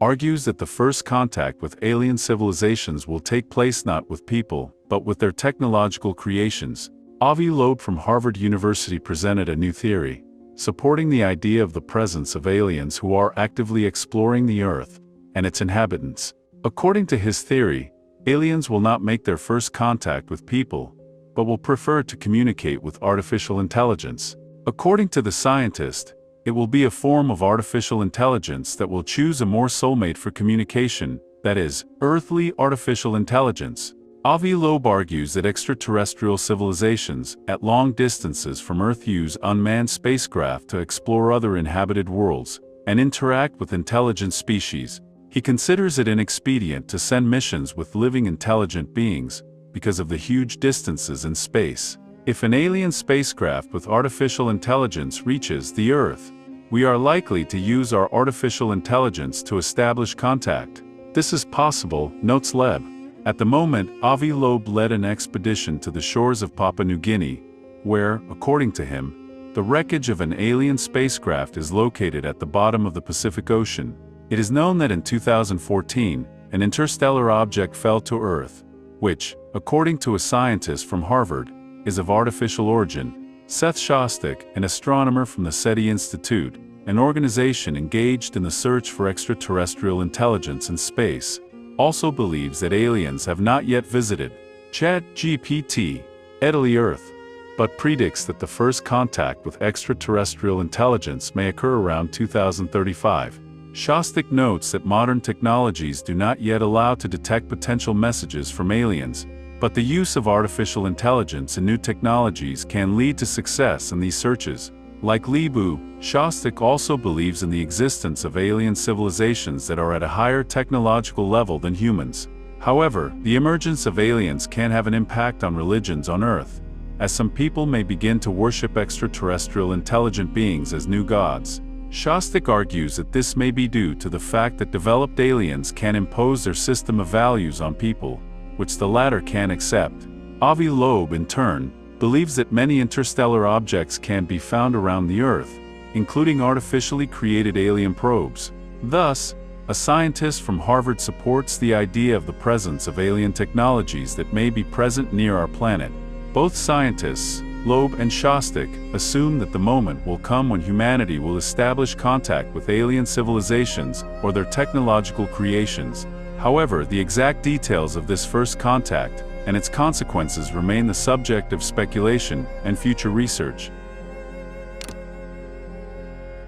argues that the first contact with alien civilizations will take place not with people, but with their technological creations. Avi Loeb from Harvard University presented a new theory, supporting the idea of the presence of aliens who are actively exploring the Earth and its inhabitants. According to his theory, aliens will not make their first contact with people, but will prefer to communicate with artificial intelligence. According to the scientist, it will be a form of artificial intelligence that will choose a more soulmate for communication, that is, earthly artificial intelligence. Avi Loeb argues that extraterrestrial civilizations, at long distances from Earth, use unmanned spacecraft to explore other inhabited worlds and interact with intelligent species. He considers it inexpedient to send missions with living intelligent beings because of the huge distances in space. If an alien spacecraft with artificial intelligence reaches the Earth, we are likely to use our artificial intelligence to establish contact. This is possible, notes Loeb. At the moment, Avi Loeb led an expedition to the shores of Papua New Guinea, where, according to him, the wreckage of an alien spacecraft is located at the bottom of the Pacific Ocean. It is known that in 2014, an interstellar object fell to Earth, which, according to a scientist from Harvard, is of artificial origin. Seth Shostak, an astronomer from the SETI Institute, an organization engaged in the search for extraterrestrial intelligence in space, also believes that aliens have not yet visited ChatGPT, Earth, but predicts that the first contact with extraterrestrial intelligence may occur around 2035. Shostak notes that modern technologies do not yet allow to detect potential messages from aliens, but the use of artificial intelligence and new technologies can lead to success in these searches. Like Lebu, Shostak also believes in the existence of alien civilizations that are at a higher technological level than humans. However, the emergence of aliens can have an impact on religions on Earth, as some people may begin to worship extraterrestrial intelligent beings as new gods. Shostak argues that this may be due to the fact that developed aliens can impose their system of values on people, which the latter can accept. Avi Loeb, in turn, believes that many interstellar objects can be found around the Earth, including artificially created alien probes. Thus, a scientist from Harvard supports the idea of the presence of alien technologies that may be present near our planet. Both scientists, Loeb and Shostak, assume that the moment will come when humanity will establish contact with alien civilizations or their technological creations. However, the exact details of this first contact and its consequences remain the subject of speculation and future research.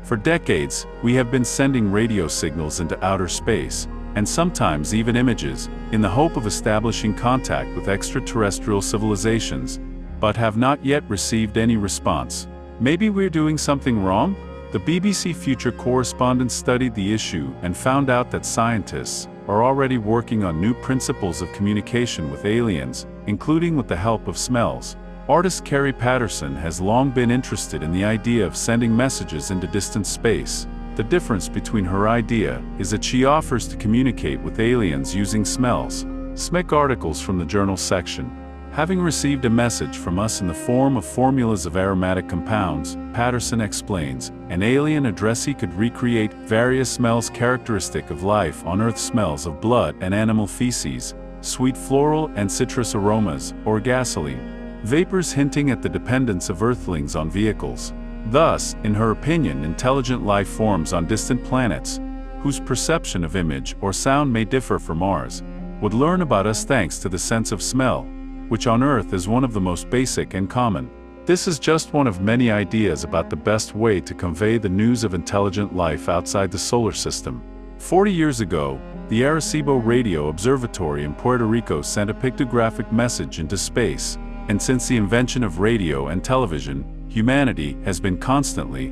For decades, we have been sending radio signals into outer space, and sometimes even images, in the hope of establishing contact with extraterrestrial civilizations, but have not yet received any response. Maybe we're doing something wrong? The BBC Future correspondent studied the issue and found out that scientists are already working on new principles of communication with aliens, including with the help of smells. Artist Carrie Patterson has long been interested in the idea of sending messages into distant space. The difference between her idea is that she offers to communicate with aliens using smells. SMEC articles from the journal section. Having received a message from us in the form of formulas of aromatic compounds, Patterson explains, an alien addressee could recreate various smells characteristic of life on Earth: smells of blood and animal feces, sweet floral and citrus aromas, or gasoline, vapors hinting at the dependence of Earthlings on vehicles. Thus, in her opinion, intelligent life forms on distant planets, whose perception of image or sound may differ from ours, would learn about us thanks to the sense of smell, which on Earth is one of the most basic and common. This is just one of many ideas about the best way to convey the news of intelligent life outside the solar system. 40 years ago, the Arecibo Radio Observatory in Puerto Rico sent a pictographic message into space, and since the invention of radio and television, humanity has been constantly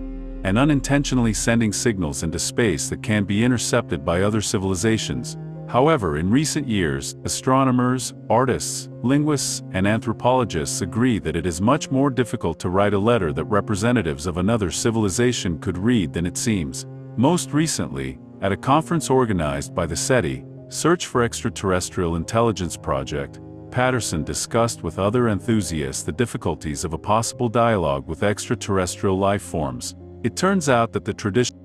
and unintentionally sending signals into space that can be intercepted by other civilizations. However, in recent years, astronomers, artists, linguists, and anthropologists agree that it is much more difficult to write a letter that representatives of another civilization could read than it seems. Most recently, at a conference organized by the SETI, Search for Extraterrestrial Intelligence Project, Patterson discussed with other enthusiasts the difficulties of a possible dialogue with extraterrestrial life forms. It turns out that the traditional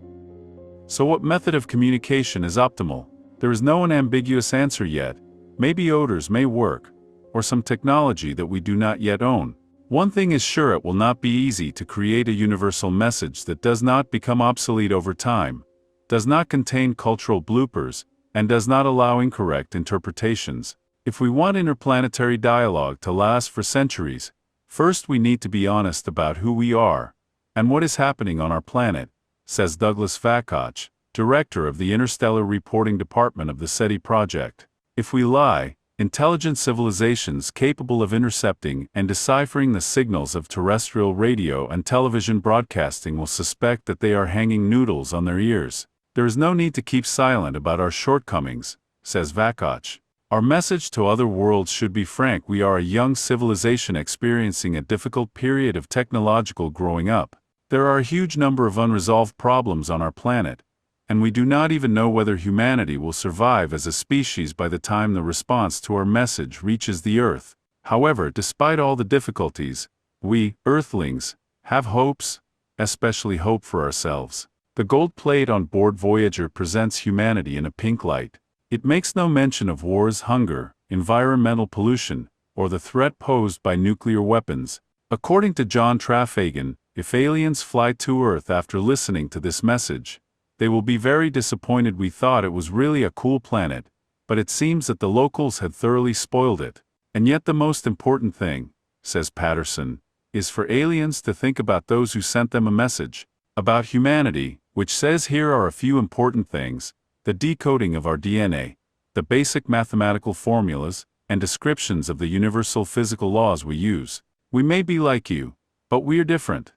So what method of communication is optimal? There is no unambiguous answer yet. Maybe odors may work, or some technology that we do not yet own. One thing is sure, it will not be easy to create a universal message that does not become obsolete over time, does not contain cultural bloopers, and does not allow incorrect interpretations. If we want interplanetary dialogue to last for centuries, first we need to be honest about who we are and what is happening on our planet, says Douglas Vakoch, director of the Interstellar Reporting Department of the SETI project. If we lie, intelligent civilizations capable of intercepting and deciphering the signals of terrestrial radio and television broadcasting will suspect that they are hanging noodles on their ears. There is no need to keep silent about our shortcomings, says Vakoch. Our message to other worlds should be frank. We are a young civilization experiencing a difficult period of technological growing up. There are a huge number of unresolved problems on our planet, and we do not even know whether humanity will survive as a species by the time the response to our message reaches the Earth. However, despite all the difficulties, we, Earthlings, have hopes, especially hope for ourselves. The gold plate on board Voyager presents humanity in a pink light. It makes no mention of wars, hunger, environmental pollution, or the threat posed by nuclear weapons. According to John Traffagan, if aliens fly to Earth after listening to this message, they will be very disappointed. We thought it was really a cool planet, but it seems that the locals had thoroughly spoiled it. And yet the most important thing, says Patterson, is for aliens to think about those who sent them a message about humanity, which says here are a few important things: the decoding of our DNA, the basic mathematical formulas, and descriptions of the universal physical laws we use. We may be like you, but we are different.